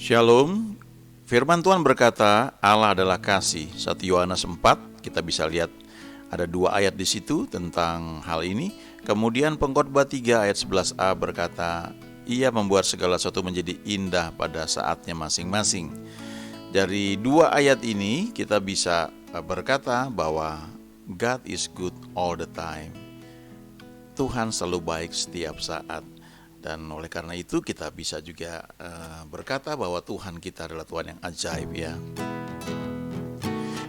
Shalom. Firman Tuhan berkata, Allah adalah kasih. 1 Yohanes 4, kita bisa lihat ada 2 ayat di situ tentang hal ini. Kemudian Pengkhotbah 3 ayat 11a berkata, Ia membuat segala sesuatu menjadi indah pada saatnya masing-masing. Dari 2 ayat ini kita bisa berkata bahwa God is good all the time. Tuhan selalu baik setiap saat. Dan oleh karena itu kita bisa juga berkata bahwa Tuhan kita adalah Tuhan yang ajaib ya.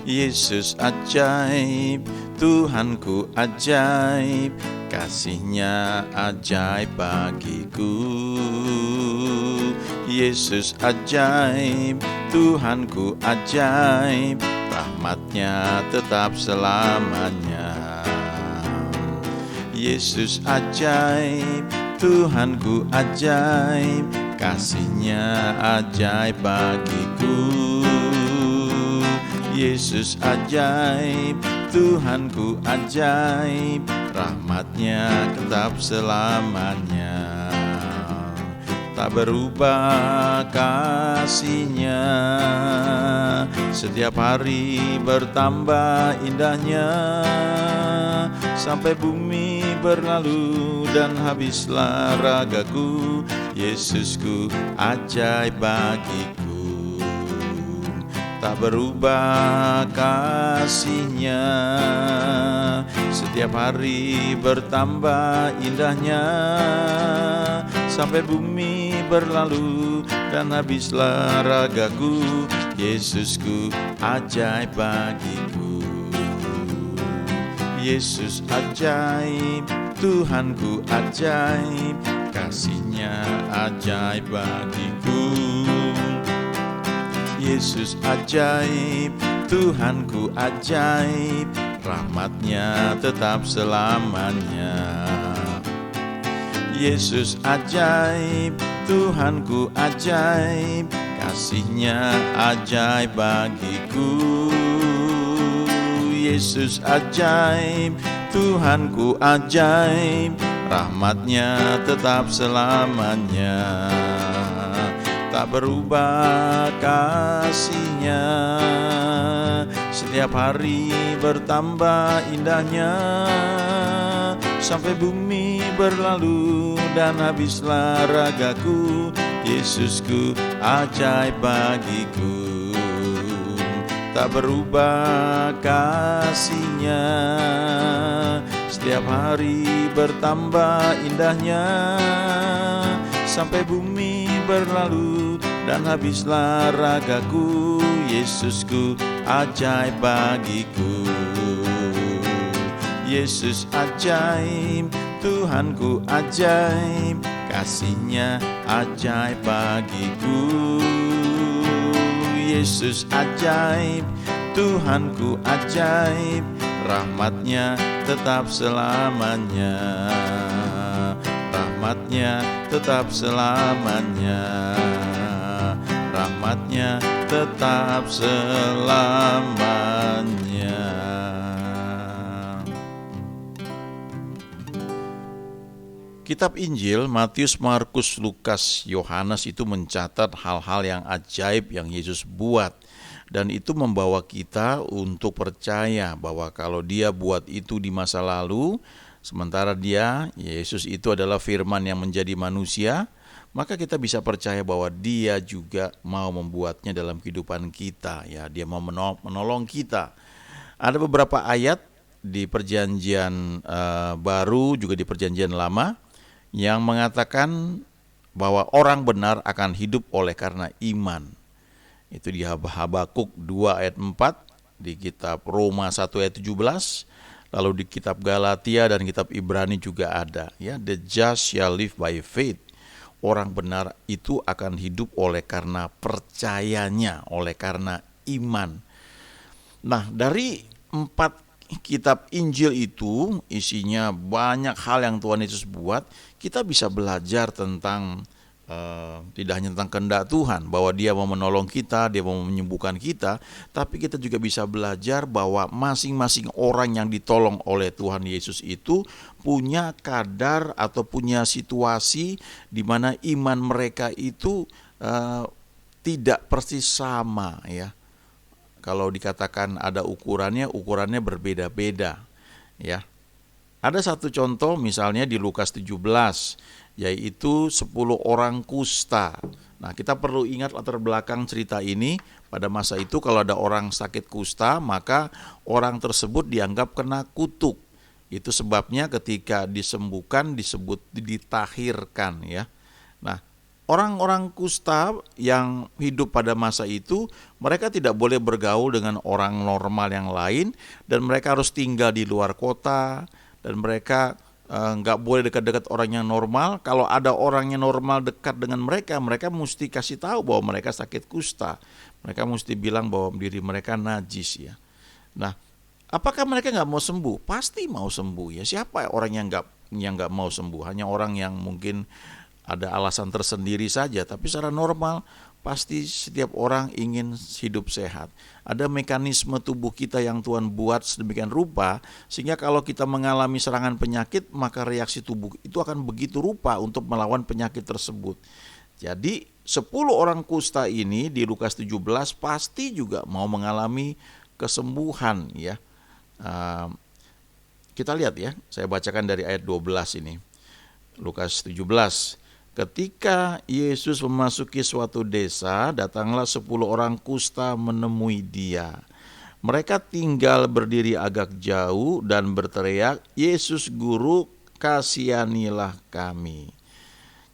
Yesus ajaib, Tuhanku ajaib, kasih-Nya ajaib bagiku. Yesus ajaib, Tuhanku ajaib, rahmat-Nya tetap selamanya. Yesus ajaib, Tuhanku ajaib, kasih-Nya ajaib bagiku. Yesus ajaib, Tuhanku ajaib, rahmat-Nya tetap selamanya. Tak berubah kasih-Nya, setiap hari bertambah indahnya, sampai bumi berlalu dan habislah ragaku. Yesusku ajaib bagiku. Tak berubah kasih-Nya, setiap hari bertambah indahnya, sampai bumi berlalu dan habislah ragaku. Yesusku ajaib bagiku. Yesus ajaib, Tuhanku ajaib, kasih-Nya ajaib bagiku. Yesus ajaib, Tuhanku ajaib, rahmat-Nya tetap selamanya. Yesus ajaib, Tuhanku ajaib, kasih-Nya ajaib bagiku. Yesus ajaib, Tuhanku ajaib, rahmat-Nya tetap selamanya. Tak berubah kasih-Nya, setiap hari bertambah indahnya, sampai bumi berlalu dan habislah ragaku. Yesusku ajaib bagiku. Tak berubah kasih-Nya, setiap hari bertambah indahnya, sampai bumi berlalu dan habislah ragaku. Yesusku ajaib bagiku. Yesus ajaib, Tuhanku ajaib, kasih-Nya ajaib bagiku. Yesus ajaib, Tuhanku ajaib, rahmat-Nya tetap selamanya. Rahmat-Nya tetap selamanya. Rahmat-Nya tetap selamanya. Kitab Injil Matius, Markus, Lukas, Yohanes itu mencatat hal-hal yang ajaib yang Yesus buat. Dan itu membawa kita untuk percaya bahwa kalau Dia buat itu di masa lalu, sementara Yesus itu adalah firman yang menjadi manusia, maka kita bisa percaya bahwa Dia juga mau membuatnya dalam kehidupan kita. Ya, Dia mau menolong kita. Ada beberapa ayat di perjanjian baru, juga di perjanjian lama, yang mengatakan bahwa orang benar akan hidup oleh karena iman. Itu di Habakuk 2 ayat 4, di kitab Roma 1 ayat 17, lalu di kitab Galatia dan kitab Ibrani juga ada. Ya, the just shall live by faith. Orang benar itu akan hidup oleh karena percayanya, oleh karena iman. Nah, dari 4 kitab Injil itu isinya banyak hal yang Tuhan Yesus buat. Kita bisa belajar tentang tidak hanya tentang kehendak Tuhan, bahwa Dia mau menolong kita, Dia mau menyembuhkan kita, tapi kita juga bisa belajar bahwa masing-masing orang yang ditolong oleh Tuhan Yesus itu punya kadar atau punya situasi di mana iman mereka itu tidak persis sama ya. Kalau dikatakan ada ukurannya berbeda-beda ya. Ada satu contoh misalnya di Lukas 17, yaitu 10 orang kusta. Nah, kita perlu ingat latar belakang cerita ini. Pada masa itu kalau ada orang sakit kusta, maka orang tersebut dianggap kena kutuk. Itu sebabnya ketika disembuhkan disebut ditahirkan ya. Nah, orang-orang kusta yang hidup pada masa itu, mereka tidak boleh bergaul dengan orang normal yang lain, dan mereka harus tinggal di luar kota, dan mereka nggak boleh dekat-dekat orang yang normal. Kalau ada orang yang normal dekat dengan mereka, mereka mesti kasih tahu bahwa mereka sakit kusta. Mereka mesti bilang bahwa diri mereka najis ya. Nah, apakah mereka nggak mau sembuh? Pasti mau sembuh ya. Siapa orang yang nggak mau sembuh? Hanya orang yang mungkin ada alasan tersendiri saja. Tapi secara normal pasti setiap orang ingin hidup sehat. Ada mekanisme tubuh kita yang Tuhan buat sedemikian rupa, sehingga kalau kita mengalami serangan penyakit, maka reaksi tubuh itu akan begitu rupa untuk melawan penyakit tersebut. Jadi 10 orang kusta ini di Lukas 17 pasti juga mau mengalami kesembuhan ya. Kita lihat ya, saya bacakan dari ayat 12 ini. Lukas 17. Ketika Yesus memasuki suatu desa, datanglah 10 orang kusta menemui dia. Mereka tinggal berdiri agak jauh dan berteriak, "Yesus Guru, kasihanilah kami."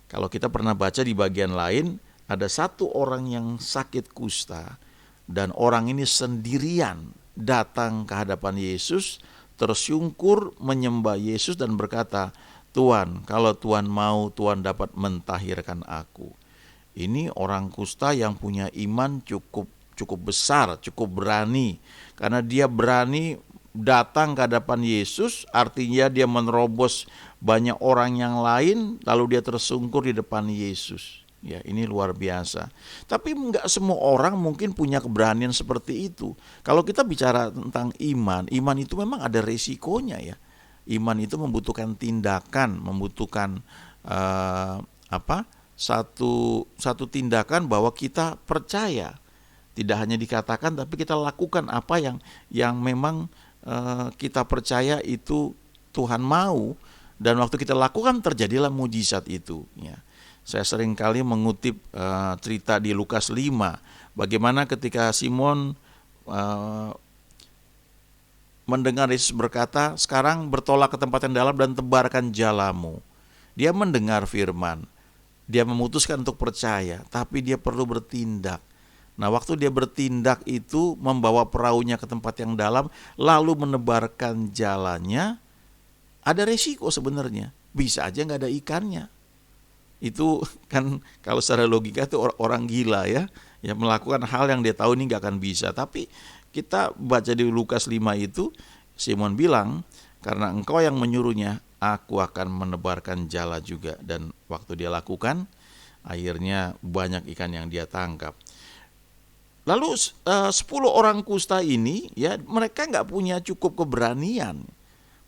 Kalau kita pernah baca di bagian lain, ada satu orang yang sakit kusta, dan orang ini sendirian datang ke hadapan Yesus, tersungkur menyembah Yesus dan berkata, "Tuhan, kalau Tuhan mau, Tuhan dapat mentahirkan aku." Ini orang kusta yang punya iman cukup besar, cukup berani. Karena dia berani datang ke hadapan Yesus, artinya dia menerobos banyak orang yang lain, lalu dia tersungkur di depan Yesus. Ya, ini luar biasa. Tapi enggak semua orang mungkin punya keberanian seperti itu. Kalau kita bicara tentang iman itu memang ada resikonya ya. Iman itu membutuhkan tindakan, membutuhkan satu tindakan bahwa kita percaya. Tidak hanya dikatakan, tapi kita lakukan apa yang memang kita percaya itu Tuhan mau, dan waktu kita lakukan terjadilah mujizat itu. Ya. Saya sering kali mengutip cerita di Lukas 5, bagaimana ketika Simon mendengar Yesus berkata, "Sekarang bertolak ke tempat yang dalam dan tebarkan jalamu." Dia mendengar firman, dia memutuskan untuk percaya, tapi dia perlu bertindak. Nah, waktu dia bertindak itu membawa perahunya ke tempat yang dalam, lalu menebarkan jalannya, ada resiko sebenarnya. Bisa aja nggak ada ikannya. Itu kan kalau secara logika itu orang gila ya, yang melakukan hal yang dia tahu ini nggak akan bisa. Tapi kita baca di Lukas 5 itu, Simon bilang, "Karena engkau yang menyuruhnya, aku akan menebarkan jala juga." Dan waktu dia lakukan, akhirnya banyak ikan yang dia tangkap. Lalu 10 orang kusta ini ya, mereka nggak punya cukup keberanian.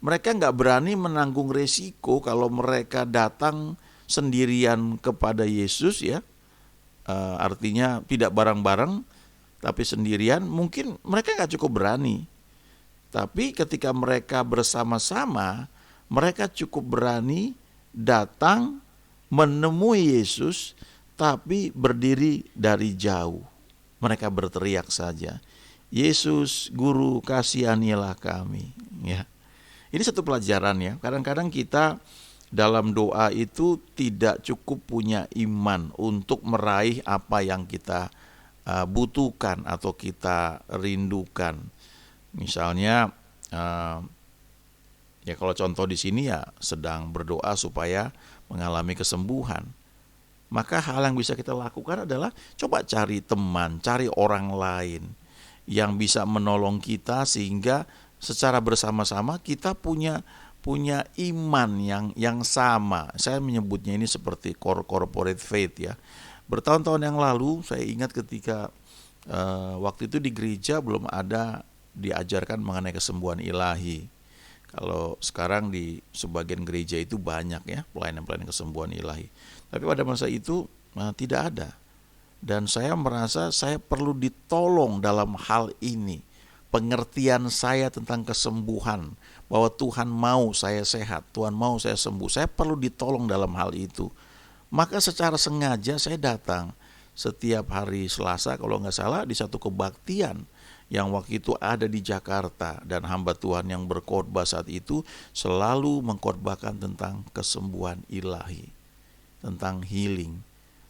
Mereka nggak berani menanggung resiko kalau mereka datang sendirian kepada Yesus ya. Artinya tidak bareng-bareng tapi sendirian, mungkin mereka nggak cukup berani. Tapi ketika mereka bersama-sama, mereka cukup berani datang menemui Yesus, tapi berdiri dari jauh. Mereka berteriak saja, "Yesus Guru, kasihanilah kami." Ya. Ini satu pelajaran ya. Kadang-kadang kita dalam doa itu tidak cukup punya iman untuk meraih apa yang kita butuhkan atau kita rindukan. Misalnya ya kalau contoh di sini ya sedang berdoa supaya mengalami kesembuhan. Maka hal yang bisa kita lakukan adalah coba cari teman, cari orang lain yang bisa menolong kita sehingga secara bersama-sama kita punya iman yang sama. Saya menyebutnya ini seperti corporate faith ya. Bertahun-tahun yang lalu saya ingat ketika waktu itu di gereja belum ada diajarkan mengenai kesembuhan ilahi. Kalau sekarang di sebagian gereja itu banyak ya pelayanan-pelayanan kesembuhan ilahi. Tapi pada masa itu tidak ada. Dan saya merasa saya perlu ditolong dalam hal ini. Pengertian saya tentang kesembuhan, bahwa Tuhan mau saya sehat, Tuhan mau saya sembuh, saya perlu ditolong dalam hal itu. Maka secara sengaja saya datang setiap hari Selasa kalau nggak salah di satu kebaktian yang waktu itu ada di Jakarta, dan hamba Tuhan yang berkhotbah saat itu selalu mengkhotbahkan tentang kesembuhan ilahi, tentang healing.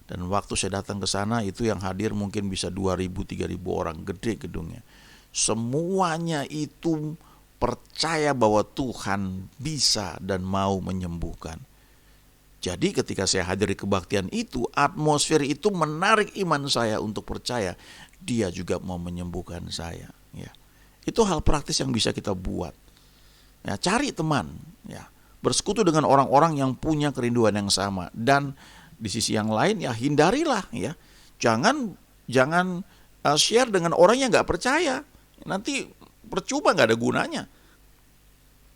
Dan waktu saya datang ke sana itu yang hadir mungkin bisa 2.000-3.000 orang, gede gedungnya. Semuanya itu percaya bahwa Tuhan bisa dan mau menyembuhkan. Jadi ketika saya hadir di kebaktian itu, atmosfer itu menarik iman saya untuk percaya Dia juga mau menyembuhkan saya. Ya, itu hal praktis yang bisa kita buat. Ya, cari teman, ya, bersekutu dengan orang-orang yang punya kerinduan yang sama. Dan di sisi yang lain ya hindarilah, ya, jangan share dengan orang yang nggak percaya. Nanti percuma, nggak ada gunanya.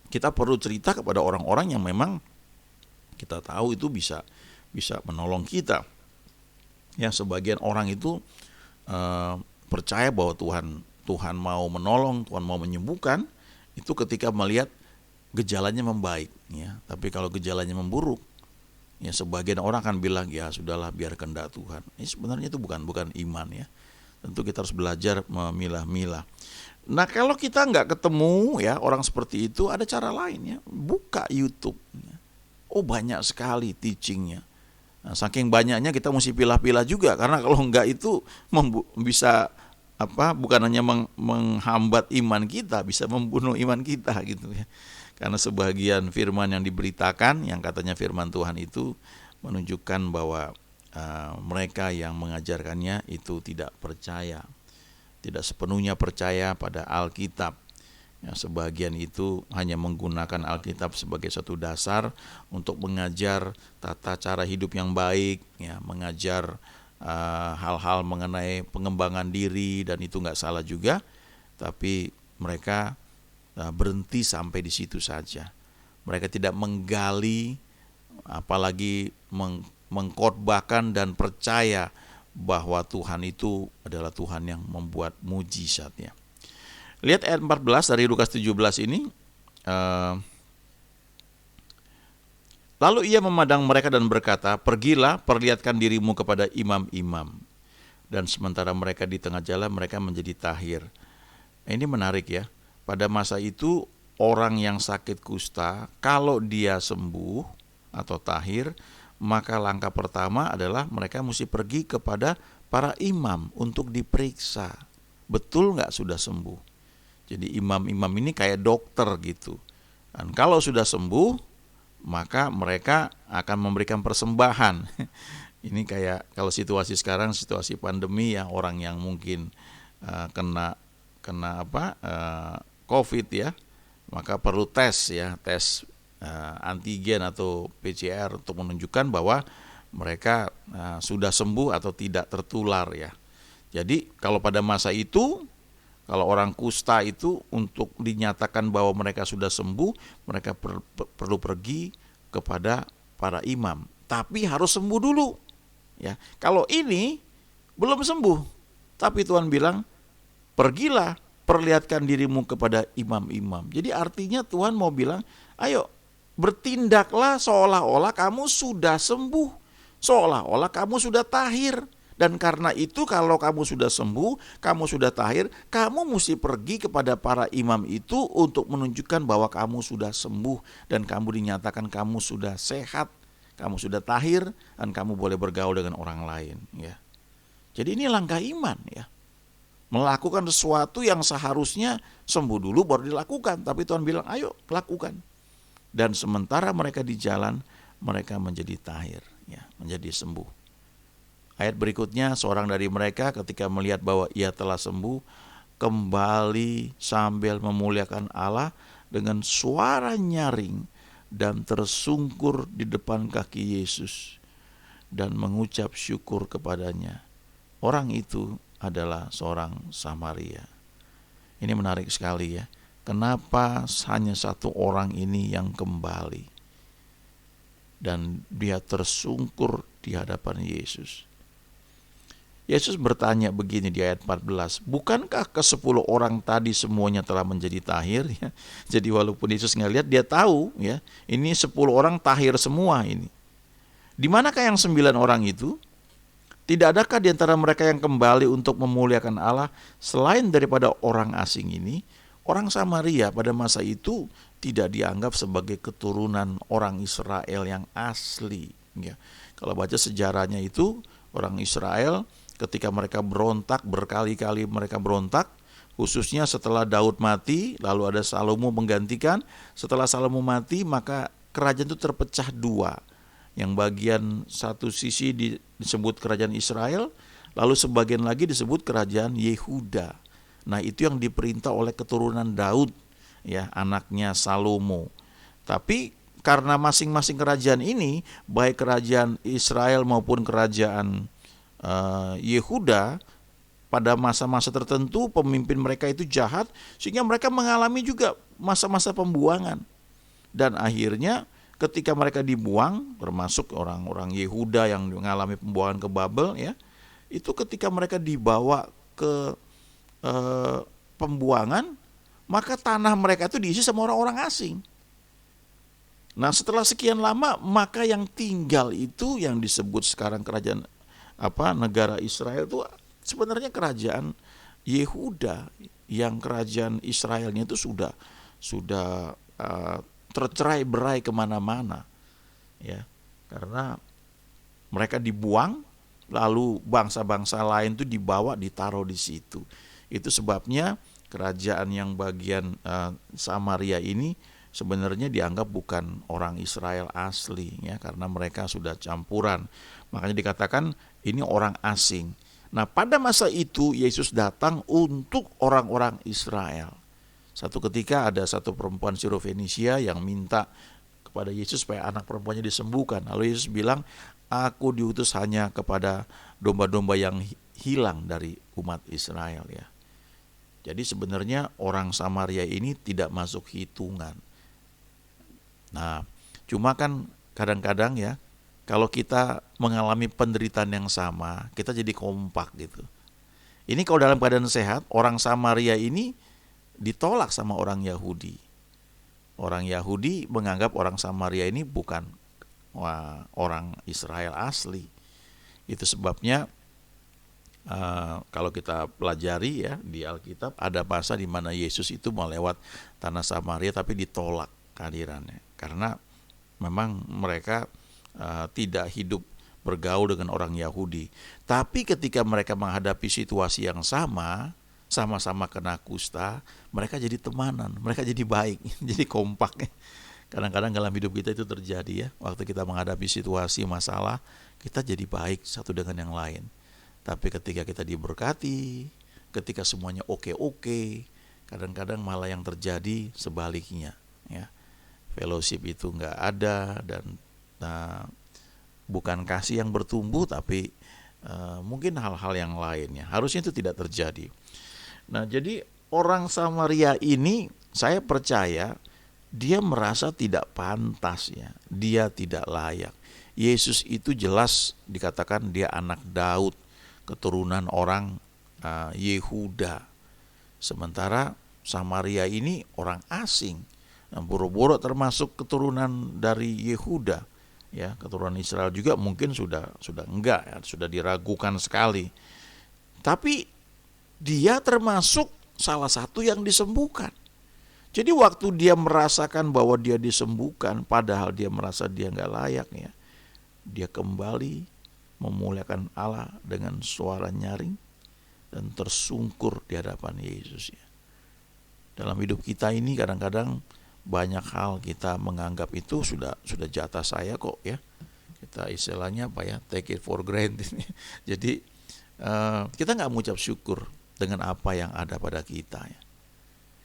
Kita perlu cerita kepada orang-orang yang memang kita tahu itu bisa menolong kita. Ya, sebagian orang itu percaya bahwa Tuhan mau menolong, Tuhan mau menyembuhkan itu ketika melihat gejalanya membaik, ya. Tapi kalau gejalanya memburuk, ya sebagian orang akan bilang ya sudahlah, biar kehendak Tuhan. Ini sebenarnya itu bukan iman, ya. Tentu kita harus belajar memilah-milah. Nah, kalau kita nggak ketemu ya orang seperti itu, ada cara lain, ya. Buka YouTube. Ya. Oh, banyak sekali teachingnya. Nah, saking banyaknya kita mesti pilah-pilah juga, karena kalau enggak itu bisa bukan hanya menghambat iman kita, bisa membunuh iman kita gitu, ya. Karena sebagian firman yang diberitakan, yang katanya firman Tuhan itu menunjukkan bahwa mereka yang mengajarkannya itu tidak percaya, tidak sepenuhnya percaya pada Alkitab. Ya, sebagian itu hanya menggunakan Alkitab sebagai satu dasar untuk mengajar tata cara hidup yang baik, ya, mengajar hal-hal mengenai pengembangan diri, dan itu nggak salah juga, tapi mereka berhenti sampai di situ saja. Mereka tidak menggali, apalagi mengkhotbahkan dan percaya bahwa Tuhan itu adalah Tuhan yang membuat mujizatnya. Lihat ayat 14 dari Lukas 17 ini. Lalu ia memandang mereka dan berkata, "Pergilah, perlihatkan dirimu kepada imam-imam." Dan sementara mereka di tengah jalan, mereka menjadi tahir. Ini menarik, ya. Pada masa itu orang yang sakit kusta, kalau dia sembuh atau tahir, maka langkah pertama adalah mereka mesti pergi kepada para imam untuk diperiksa. Betul nggak sudah sembuh? Jadi imam-imam ini kayak dokter gitu. Dan kalau sudah sembuh, maka mereka akan memberikan persembahan. Ini kayak kalau situasi sekarang, situasi pandemi, ya, orang yang mungkin kena COVID, ya, maka perlu tes, ya, tes antigen atau PCR untuk menunjukkan bahwa mereka sudah sembuh atau tidak tertular, ya. Jadi kalau pada masa itu, kalau orang kusta itu untuk dinyatakan bahwa mereka sudah sembuh, mereka perlu pergi kepada para imam, tapi harus sembuh dulu, ya. Kalau ini belum sembuh, tapi Tuhan bilang, "Pergilah, perlihatkan dirimu kepada imam-imam." Jadi artinya Tuhan mau bilang, ayo bertindaklah seolah-olah kamu sudah sembuh, seolah-olah kamu sudah tahir. Dan karena itu kalau kamu sudah sembuh, kamu sudah tahir, kamu mesti pergi kepada para imam itu untuk menunjukkan bahwa kamu sudah sembuh dan kamu dinyatakan kamu sudah sehat, kamu sudah tahir, dan kamu boleh bergaul dengan orang lain, ya. Jadi ini langkah iman, ya. Melakukan sesuatu yang seharusnya sembuh dulu baru dilakukan, tapi Tuhan bilang, ayo lakukan. Dan sementara mereka di jalan, mereka menjadi tahir, ya, menjadi sembuh. Ayat berikutnya, seorang dari mereka ketika melihat bahwa ia telah sembuh, kembali sambil memuliakan Allah dengan suara nyaring dan tersungkur di depan kaki Yesus dan mengucap syukur kepadanya. Orang itu adalah seorang Samaria. Ini menarik sekali, ya. Kenapa hanya satu orang ini yang kembali dan dia tersungkur di hadapan Yesus? Yesus bertanya begini di ayat 14, bukankah ke-10 orang tadi semuanya telah menjadi tahir? Ya. Jadi walaupun Yesus ngelihat, dia tahu ya, ini 10 orang tahir semua ini. Di manakah yang 9 orang itu? Tidak adakah di antara mereka yang kembali untuk memuliakan Allah selain daripada orang asing ini? Orang Samaria pada masa itu tidak dianggap sebagai keturunan orang Israel yang asli. Ya. Kalau baca sejarahnya itu, orang Israel ketika mereka berontak, berkali-kali mereka berontak, khususnya setelah Daud mati, lalu ada Salomo menggantikan. Setelah Salomo mati, maka kerajaan itu terpecah dua. Yang bagian satu sisi disebut kerajaan Israel, lalu sebagian lagi disebut kerajaan Yehuda. Nah, itu yang diperintah oleh keturunan Daud, ya, anaknya Salomo. Tapi karena masing-masing kerajaan ini, baik kerajaan Israel maupun kerajaan Yehuda, pada masa-masa tertentu pemimpin mereka itu jahat, sehingga mereka mengalami juga masa-masa pembuangan. Dan akhirnya ketika mereka dibuang, termasuk orang-orang Yehuda yang mengalami pembuangan ke Babel, ya, itu ketika mereka dibawa ke pembuangan, maka tanah mereka itu diisi sama orang-orang asing. Nah, setelah sekian lama, maka yang tinggal itu yang disebut sekarang kerajaan negara Israel itu sebenarnya kerajaan Yehuda, yang kerajaan Israelnya itu sudah tercerai-berai kemana-mana, ya, karena mereka dibuang, lalu bangsa-bangsa lain itu dibawa, ditaruh di situ. Itu sebabnya kerajaan yang bagian Samaria ini sebenarnya dianggap bukan orang Israel asli, ya, karena mereka sudah campuran. Makanya dikatakan ini orang asing. Nah, pada masa itu Yesus datang untuk orang-orang Israel. Satu ketika ada satu perempuan Sirofenisia yang minta kepada Yesus supaya anak perempuannya disembuhkan. Lalu Yesus bilang, aku diutus hanya kepada domba-domba yang hilang dari umat Israel, ya. Jadi sebenarnya orang Samaria ini tidak masuk hitungan. Nah, cuma kan kadang-kadang, ya, kalau kita mengalami penderitaan yang sama, kita jadi kompak gitu. Ini kalau dalam keadaan sehat, orang Samaria ini ditolak sama orang Yahudi. Orang Yahudi menganggap orang Samaria ini bukan orang Israel asli. Itu sebabnya kalau kita pelajari, ya, di Alkitab ada masa di mana Yesus itu melewat tanah Samaria tapi ditolak kehadirannya, karena memang mereka tidak hidup bergaul dengan orang Yahudi. Tapi ketika mereka menghadapi situasi yang sama-sama kena kusta, mereka jadi temanan, mereka jadi baik, jadi kompak. Kadang-kadang dalam hidup kita itu terjadi, ya, waktu kita menghadapi situasi masalah, kita jadi baik satu dengan yang lain. Tapi ketika kita diberkati, ketika semuanya oke-oke, kadang-kadang malah yang terjadi sebaliknya, ya. Fellowship itu nggak ada, dan bukan kasih yang bertumbuh, tapi mungkin hal-hal yang lainnya. Harusnya itu tidak terjadi. Nah, jadi orang Samaria ini, saya percaya dia merasa tidak pantas, ya. Dia tidak layak. Yesus itu jelas dikatakan dia anak Daud, keturunan orang Yehuda. Sementara Samaria ini orang asing. Nah, boro-boro termasuk keturunan dari Yehuda, ya, keturunan Israel juga mungkin sudah enggak, ya, sudah diragukan sekali. Tapi dia termasuk salah satu yang disembuhkan. Jadi waktu dia merasakan bahwa dia disembuhkan, padahal dia merasa dia enggak layak, ya, dia kembali memuliakan Allah dengan suara nyaring dan tersungkur di hadapan Yesus, ya. Dalam hidup kita ini kadang-kadang banyak hal kita menganggap itu sudah jatah saya kok, ya. Kita istilahnya take it for granted. Jadi kita nggak mengucap syukur dengan apa yang ada pada kita, ya.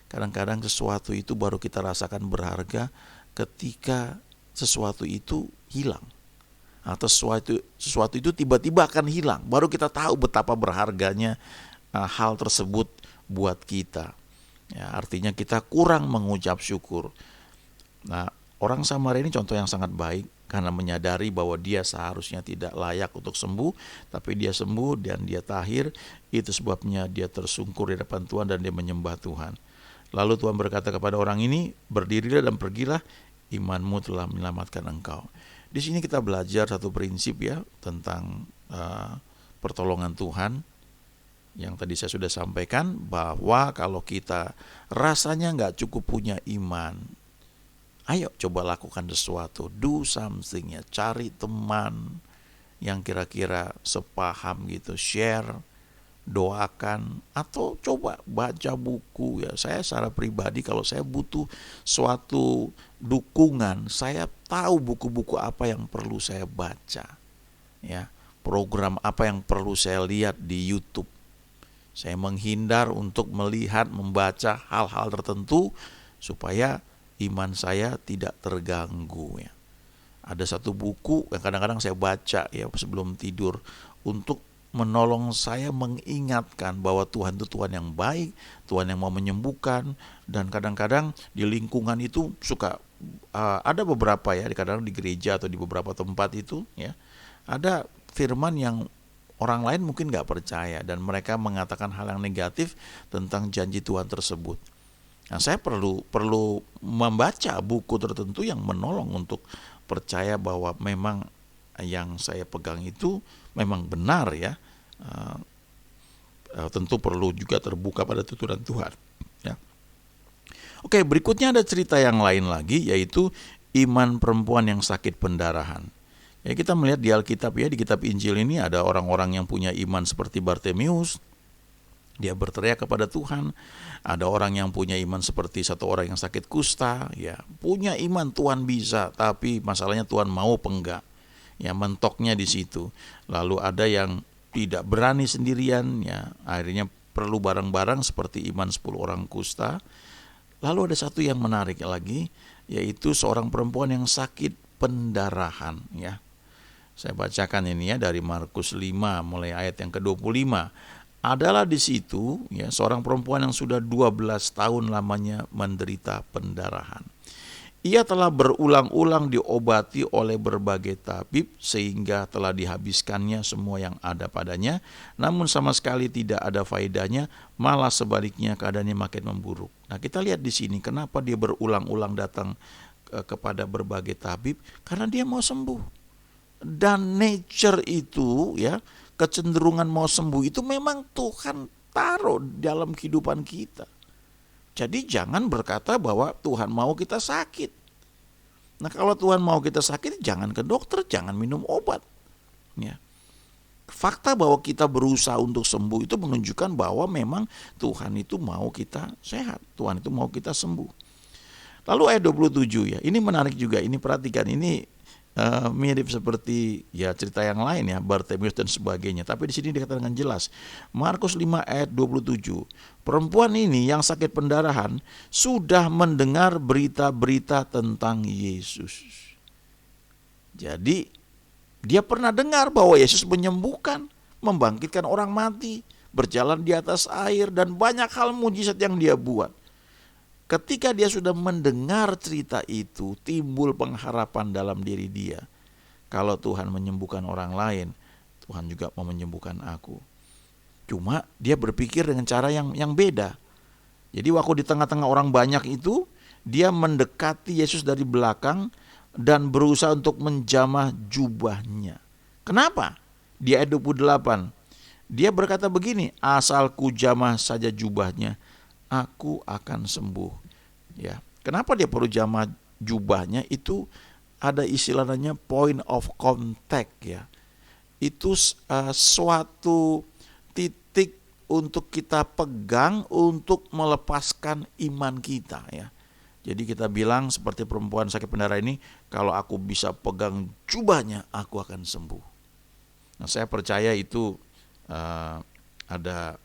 Kadang-kadang sesuatu itu baru kita rasakan berharga ketika sesuatu itu hilang, atau sesuatu itu tiba-tiba akan hilang, baru kita tahu betapa berharganya hal tersebut buat kita. Ya, artinya kita kurang mengucap syukur. Nah, orang Samaria ini contoh yang sangat baik. karena menyadari bahwa dia seharusnya tidak layak untuk sembuh, tapi dia sembuh dan dia tahir. Itu sebabnya dia tersungkur di depan Tuhan dan dia menyembah Tuhan. Lalu Tuhan berkata kepada orang ini, berdirilah dan pergilah, imanmu telah menyelamatkan engkau. Di sini kita belajar satu prinsip ya tentang pertolongan Tuhan, yang tadi saya sudah sampaikan, bahwa kalau kita rasanya nggak cukup punya iman, ayo coba lakukan sesuatu, do something ya, cari teman yang kira-kira sepaham gitu, share, doakan, atau coba baca buku ya. Saya secara pribadi kalau saya butuh suatu dukungan, saya tahu buku-buku apa yang perlu saya baca ya, program apa yang perlu saya lihat di YouTube. Saya menghindar untuk melihat, membaca hal-hal tertentu supaya iman saya tidak terganggu ya. Ada satu buku yang kadang-kadang saya baca ya sebelum tidur untuk menolong saya mengingatkan bahwa Tuhan itu Tuhan yang baik, Tuhan yang mau menyembuhkan. Dan kadang-kadang di lingkungan itu suka ada beberapa ya, kadang-kadang di gereja atau di beberapa tempat itu ya, ada firman yang orang lain mungkin gak percaya dan mereka mengatakan hal yang negatif tentang janji Tuhan tersebut. Nah, saya perlu membaca buku tertentu yang menolong untuk percaya bahwa memang yang saya pegang itu memang benar ya. Tentu perlu juga terbuka pada tuturan Tuhan ya. Oke, berikutnya ada cerita yang lain lagi, yaitu iman perempuan yang sakit pendarahan. Ya, kita melihat di Alkitab ya, di kitab Injil ini ada orang-orang yang punya iman seperti Bartimeus. Dia berteriak kepada Tuhan. Ada orang yang punya iman seperti satu orang yang sakit kusta, ya, punya iman Tuhan bisa, tapi masalahnya Tuhan mau apa enggak. Ya, mentoknya di situ. Lalu ada yang tidak berani sendirian, ya, akhirnya perlu bareng-bareng seperti iman 10 orang kusta. Lalu ada satu yang menarik lagi, yaitu seorang perempuan yang sakit pendarahan, ya. Saya bacakan ini ya dari Markus 5 mulai ayat yang ke-25. Adalah di situ ya seorang perempuan yang sudah 12 tahun lamanya menderita pendarahan. Ia telah berulang-ulang diobati oleh berbagai tabib sehingga telah dihabiskannya semua yang ada padanya, namun sama sekali tidak ada faedahnya, malah sebaliknya keadaannya makin memburuk. Nah, kita lihat di sini kenapa dia berulang-ulang datang kepada berbagai tabib, karena dia mau sembuh. Dan nature itu ya, kecenderungan mau sembuh itu memang Tuhan taruh dalam kehidupan kita. Jadi jangan berkata bahwa Tuhan mau kita sakit. Nah, kalau Tuhan mau kita sakit, jangan ke dokter, jangan minum obat. Ya. Fakta bahwa kita berusaha untuk sembuh itu menunjukkan bahwa memang Tuhan itu mau kita sehat. Tuhan itu mau kita sembuh. Lalu ayat 27 ya, ini menarik juga, ini perhatikan, ini mirip seperti ya cerita yang lain ya, Bartimeus dan sebagainya. Tapi di sini dikatakan dengan jelas, Markus 5 ayat 27, perempuan ini yang sakit pendarahan sudah mendengar berita-berita tentang Yesus. Jadi dia pernah dengar bahwa Yesus menyembuhkan, membangkitkan orang mati, berjalan di atas air, dan banyak hal mujizat yang dia buat. Ketika dia sudah mendengar cerita itu, timbul pengharapan dalam diri dia. Kalau Tuhan menyembuhkan orang lain, Tuhan juga mau menyembuhkan aku. Cuma dia berpikir dengan cara yang beda. Jadi waktu di tengah-tengah orang banyak itu, dia mendekati Yesus dari belakang dan berusaha untuk menjamah jubahnya. Kenapa? Di ayat 28, dia berkata begini, asal ku jamah saja jubahnya, aku akan sembuh. Ya, kenapa dia perlu jamah jubahnya? Itu ada istilahnya point of contact ya. Itu suatu titik untuk kita pegang untuk melepaskan iman kita ya. Jadi kita bilang seperti perempuan sakit pendarahan ini, kalau aku bisa pegang jubahnya, aku akan sembuh. Nah, saya percaya itu ada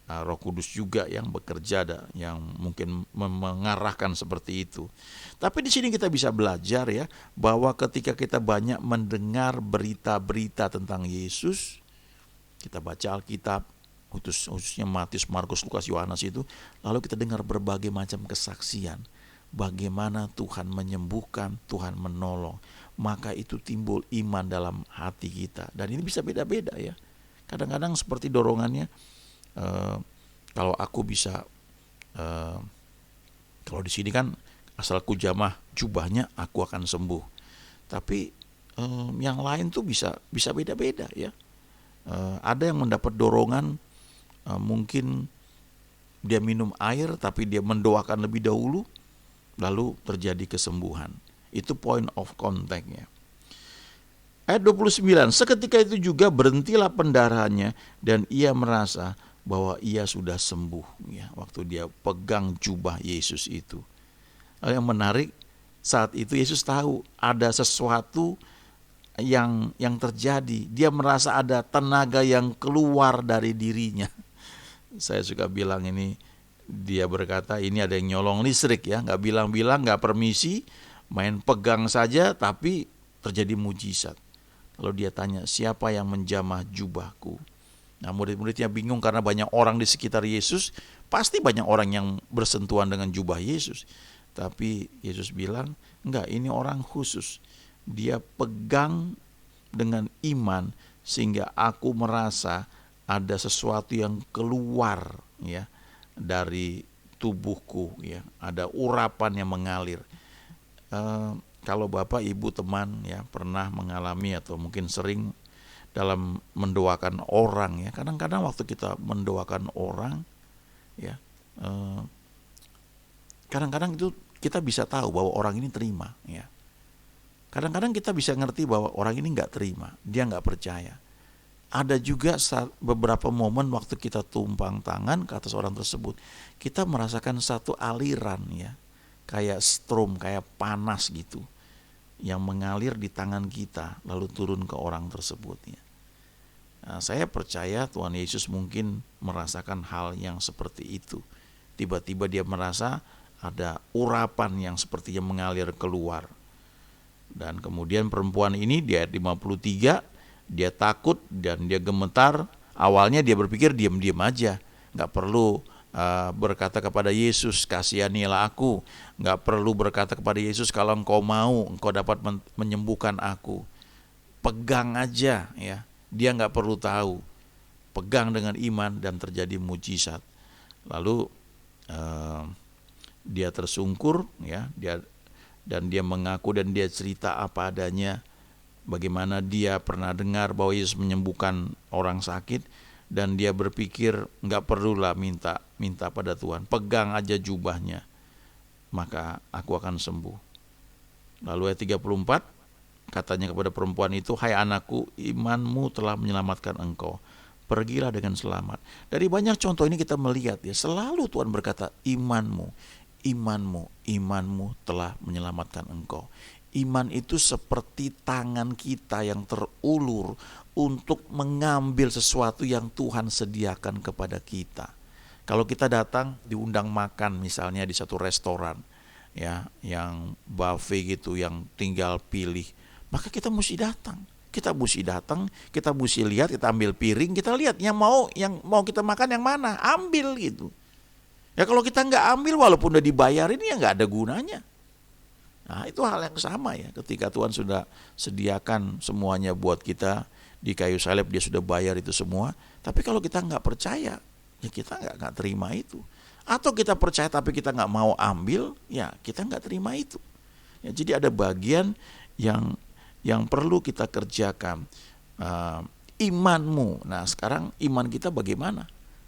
Roh Kudus juga yang bekerja, yang mungkin mengarahkan seperti itu. Tapi di sini kita bisa belajar ya, bahwa ketika kita banyak mendengar berita-berita tentang Yesus, kita baca Alkitab, khususnya Matius, Markus, Lukas, Yohanes itu, lalu kita dengar berbagai macam kesaksian, bagaimana Tuhan menyembuhkan, Tuhan menolong, maka itu timbul iman dalam hati kita. Dan ini bisa beda-beda ya. Kadang-kadang seperti dorongannya, kalau aku bisa, kalau di sini kan asalku jamah jubahnya aku akan sembuh. Tapi yang lain tuh bisa beda-beda ya. Ada yang mendapat dorongan, mungkin dia minum air tapi dia mendoakan lebih dahulu, lalu terjadi kesembuhan. Itu point of contact-nya. Ayat 29, seketika itu juga berhentilah pendarahannya dan ia merasa bahwa ia sudah sembuh ya, waktu dia pegang jubah Yesus itu. Yang menarik, saat itu Yesus tahu ada sesuatu yang terjadi. Dia merasa ada tenaga yang keluar dari dirinya. Saya suka bilang ini, dia berkata ini ada yang nyolong listrik ya, nggak bilang-bilang, nggak permisi, main pegang saja tapi terjadi mujizat. Lalu dia tanya, siapa yang menjamah jubahku? Nah, murid-muridnya bingung karena banyak orang di sekitar Yesus, pasti banyak orang yang bersentuhan dengan jubah Yesus. Tapi Yesus bilang, enggak, ini orang khusus. Dia pegang dengan iman sehingga aku merasa ada sesuatu yang keluar ya dari tubuhku ya, ada urapan yang mengalir. Kalau Bapak Ibu teman ya pernah mengalami atau mungkin sering dalam mendoakan orang ya, kadang-kadang waktu kita mendoakan orang ya, kadang-kadang itu kita bisa tahu bahwa orang ini terima ya. Kadang-kadang kita bisa ngerti bahwa orang ini nggak terima, dia nggak percaya. Ada juga beberapa momen waktu kita tumpang tangan ke atas orang tersebut, kita merasakan satu aliran ya, kayak strom, kayak panas gitu, yang mengalir di tangan kita lalu turun ke orang tersebut ya. Nah, saya percaya Tuhan Yesus mungkin merasakan hal yang seperti itu. Tiba-tiba dia merasa ada urapan yang sepertinya mengalir keluar. Dan kemudian perempuan ini di ayat 53, dia takut dan dia gemetar. Awalnya dia berpikir diam-diam aja, gak perlu berkata kepada Yesus, kasihanilah aku. Gak perlu berkata kepada Yesus, kalau engkau mau, engkau dapat menyembuhkan aku. Pegang aja ya, dia gak perlu tahu. Pegang dengan iman dan terjadi mujizat. Lalu dia tersungkur ya, dan dia mengaku dan dia cerita apa adanya, bagaimana dia pernah dengar bahwa Yesus menyembuhkan orang sakit, dan dia berpikir nggak perlulah minta pada Tuhan, pegang aja jubahnya maka aku akan sembuh. Lalu ayat 34 katanya kepada perempuan itu, hai anakku, imanmu telah menyelamatkan engkau, pergilah dengan selamat. Dari banyak contoh ini kita melihat ya, selalu Tuhan berkata imanmu telah menyelamatkan engkau. Iman itu seperti tangan kita yang terulur untuk mengambil sesuatu yang Tuhan sediakan kepada kita. Kalau kita datang diundang makan misalnya di satu restoran ya, yang buffet gitu, yang tinggal pilih, maka kita mesti datang. Kita mesti lihat, kita ambil piring, kita lihat yang mau kita makan yang mana, ambil gitu. Ya kalau kita nggak ambil walaupun udah dibayarin ya nggak ada gunanya. Nah itu hal yang sama ya, ketika Tuhan sudah sediakan semuanya buat kita di kayu salib, dia sudah bayar itu semua. Tapi kalau kita nggak percaya, ya kita nggak terima itu. Atau kita percaya tapi kita nggak mau ambil, ya kita nggak terima itu. Ya, jadi ada bagian yang perlu kita kerjakan. Imanmu. Nah sekarang iman kita bagaimana?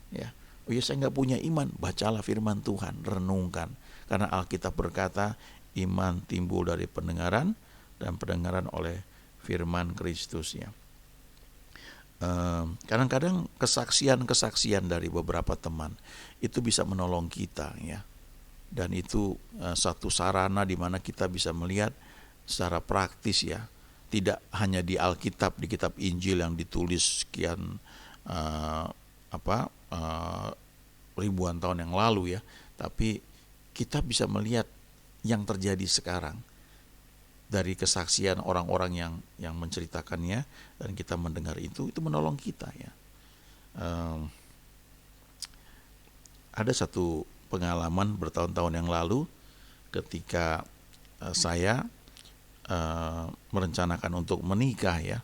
Ya, oh ya saya nggak punya iman. Bacalah firman Tuhan, renungkan. Karena Alkitab berkata, iman timbul dari pendengaran dan pendengaran oleh firman Kristus ya. Kadang-kadang kesaksian dari beberapa teman itu bisa menolong kita ya. Dan itu satu sarana di mana kita bisa melihat secara praktis ya. Tidak hanya di Alkitab, di kitab Injil yang ditulis sekian ribuan tahun yang lalu ya, tapi kita bisa melihat yang terjadi sekarang dari kesaksian orang-orang yang menceritakannya, dan kita mendengar itu menolong kita ya. Ada satu pengalaman bertahun-tahun yang lalu ketika saya merencanakan untuk menikah ya.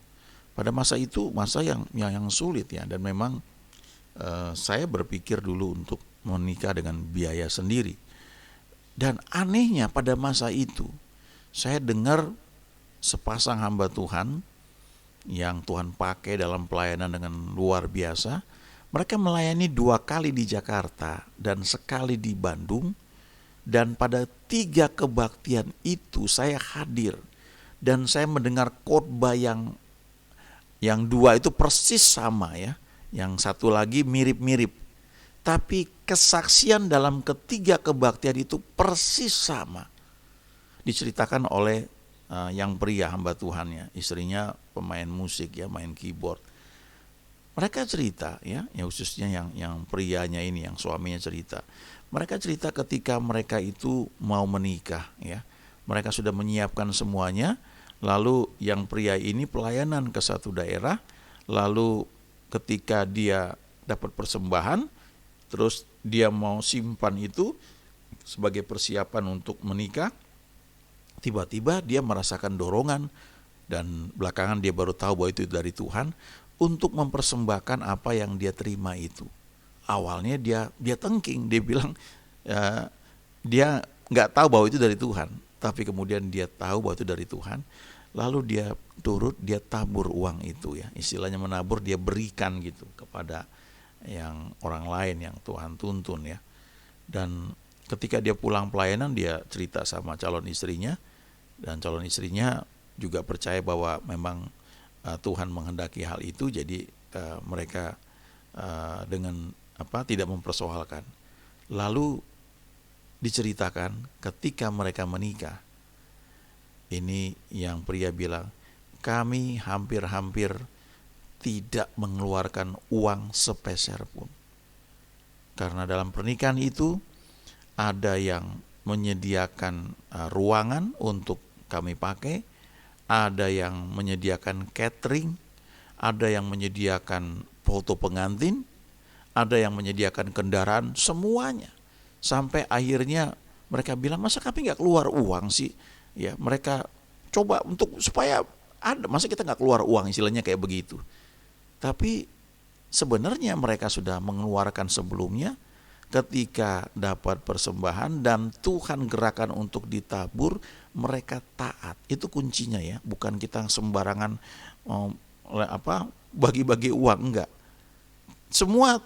Pada masa itu masa yang sulit ya, dan memang saya berpikir dulu untuk menikah dengan biaya sendiri. Dan anehnya pada masa itu saya dengar sepasang hamba Tuhan yang Tuhan pakai dalam pelayanan dengan luar biasa. Mereka melayani 2 kali di Jakarta dan sekali di Bandung. Dan pada 3 kebaktian itu saya hadir. Dan saya mendengar khotbah yang 2 itu persis sama ya. Yang satu lagi mirip-mirip. Tapi kesaksian dalam ketiga kebaktian itu persis sama. Diceritakan oleh yang pria hamba Tuhan ya, istrinya pemain musik ya, main keyboard. Mereka cerita ya khususnya yang prianya ini, yang suaminya cerita. Mereka cerita ketika mereka itu mau menikah ya. Mereka sudah menyiapkan semuanya, lalu yang pria ini pelayanan ke satu daerah, lalu ketika dia dapat persembahan, terus dia mau simpan itu sebagai persiapan untuk menikah. Tiba-tiba dia merasakan dorongan, dan belakangan dia baru tahu bahwa itu dari Tuhan, untuk mempersembahkan apa yang dia terima itu. Awalnya dia tengking, dia bilang dia nggak tahu bahwa itu dari Tuhan, tapi kemudian dia tahu bahwa itu dari Tuhan, lalu dia turut, dia tabur uang itu ya, istilahnya menabur, dia berikan gitu kepada yang orang lain yang Tuhan tuntun ya. Dan ketika dia pulang pelayanan, dia cerita sama calon istrinya, dan calon istrinya juga percaya bahwa memang Tuhan menghendaki hal itu, jadi mereka dengan tidak mempersoalkan. Lalu diceritakan ketika mereka menikah, ini yang pria bilang, kami hampir-hampir tidak mengeluarkan uang sepeser pun. Karena dalam pernikahan itu ada yang menyediakan ruangan untuk kami pakai, ada yang menyediakan catering, ada yang menyediakan foto pengantin, ada yang menyediakan kendaraan, semuanya. Sampai akhirnya mereka bilang, masa kami nggak keluar uang sih? Ya, mereka coba untuk supaya ada, masa kita nggak keluar uang, istilahnya kayak begitu. Tapi sebenarnya mereka sudah mengeluarkan sebelumnya. Ketika dapat persembahan dan Tuhan gerakan untuk ditabur, mereka taat. Itu kuncinya ya, bukan kita sembarangan bagi-bagi uang, enggak. Semua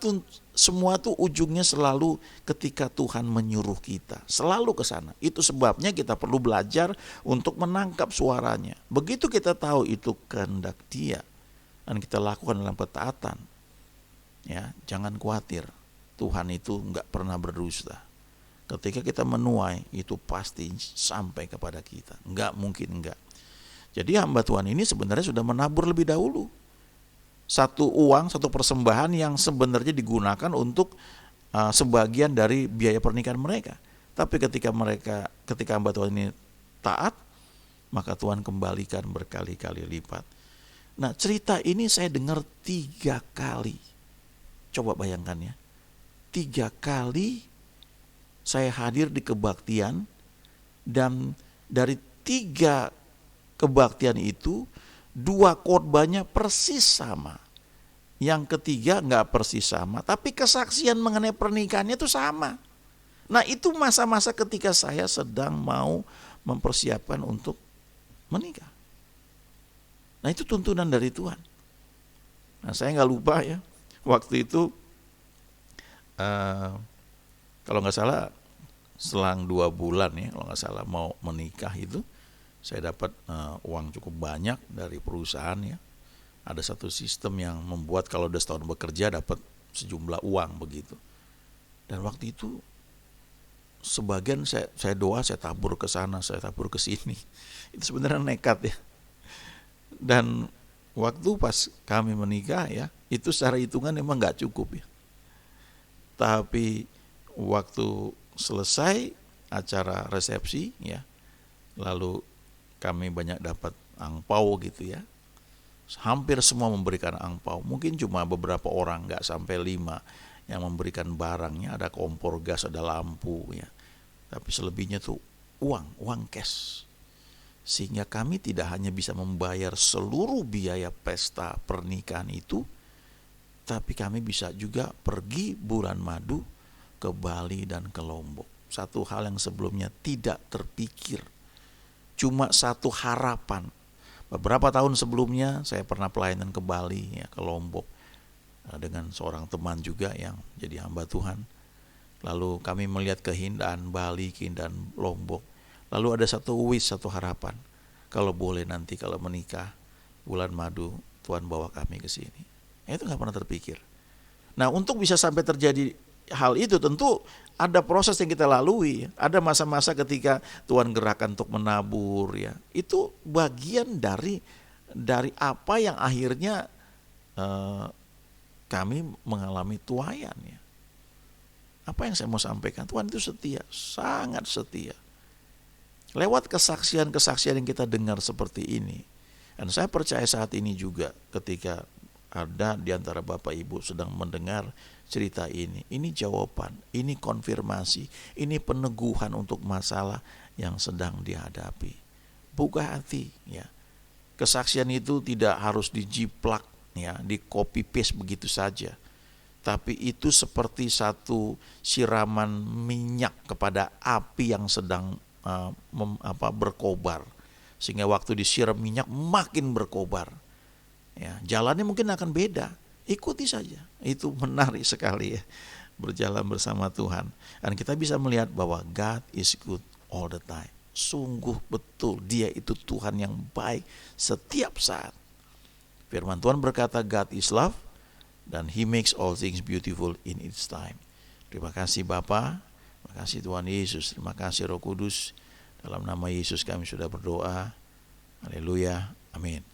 tuh ujungnya selalu ketika Tuhan menyuruh kita, selalu ke sana. Itu sebabnya kita perlu belajar untuk menangkap suaranya. Begitu kita tahu itu kehendak Dia dan kita lakukan dalam ketaatan, ya jangan khawatir. Tuhan itu enggak pernah berdusta. Ketika kita menuai, itu pasti sampai kepada kita. Enggak mungkin enggak. Jadi hamba Tuhan ini sebenarnya sudah menabur lebih dahulu. Satu persembahan yang sebenarnya digunakan untuk sebagian dari biaya pernikahan mereka. Tapi ketika hamba Tuhan ini taat, maka Tuhan kembalikan berkali-kali lipat. Nah, cerita ini saya dengar 3 kali. Coba bayangkan ya. 3 kali saya hadir di kebaktian, dan dari 3 kebaktian itu 2 khotbahnya persis sama. Yang ketiga nggak persis sama, tapi kesaksian mengenai pernikahannya itu sama. Nah, itu masa-masa ketika saya sedang mau mempersiapkan untuk menikah. Nah, itu tuntunan dari Tuhan. Nah, saya nggak lupa ya, waktu itu kalau nggak salah selang 2 bulan ya, kalau nggak salah mau menikah itu, saya dapat uang cukup banyak dari perusahaan ya. Ada satu sistem yang membuat kalau udah setahun bekerja dapat sejumlah uang begitu. Dan waktu itu sebagian saya doa, saya tabur ke sana, saya tabur ke sini. Itu sebenarnya nekat ya. Dan waktu pas kami menikah ya, itu secara hitungan memang nggak cukup ya. Tapi waktu selesai acara resepsi ya, lalu kami banyak dapat angpau gitu ya. Hampir semua memberikan angpau. Mungkin cuma beberapa orang, nggak sampai 5 yang memberikan barangnya. Ada kompor gas, ada lampu ya. Tapi selebihnya tuh uang cash. sehingga kami tidak hanya bisa membayar seluruh biaya pesta pernikahan itu, tapi kami bisa juga pergi bulan madu ke Bali dan ke Lombok. Satu hal yang sebelumnya tidak terpikir, cuma satu harapan. Beberapa tahun sebelumnya saya pernah pelayanan ke Bali, ya, ke Lombok, dengan seorang teman juga yang jadi hamba Tuhan. Lalu kami melihat keindahan Bali, keindahan Lombok. Lalu ada satu harapan. Kalau boleh nanti kalau menikah bulan madu, Tuhan bawa kami ke sini. Itu nggak pernah terpikir. Nah, untuk bisa sampai terjadi hal itu tentu ada proses yang kita lalui. Ada masa-masa ketika Tuhan gerakkan untuk menabur, ya. Itu bagian dari apa yang akhirnya kami mengalami tuaian, ya. Apa yang saya mau sampaikan? Tuhan itu setia, sangat setia. Lewat kesaksian-kesaksian yang kita dengar seperti ini, dan saya percaya saat ini juga ketika ada di antara Bapak Ibu sedang mendengar cerita ini jawaban, ini konfirmasi, ini peneguhan untuk masalah yang sedang dihadapi. Buka hati, ya. Kesaksian itu tidak harus dijiplak, ya, di copy paste begitu saja. Tapi itu seperti satu siraman minyak kepada api yang sedang berkobar, sehingga waktu disiram minyak makin berkobar, ya, jalannya mungkin akan beda, ikuti saja. Itu menarik sekali, ya, berjalan bersama Tuhan, dan kita bisa melihat bahwa God is good all the time. Sungguh betul Dia itu Tuhan yang baik setiap saat. Firman Tuhan berkata God is love, dan He makes all things beautiful in its time. Terima kasih Bapa, terima kasih Tuhan Yesus, terima kasih Roh Kudus. Dalam nama Yesus kami sudah berdoa. Haleluya, amin.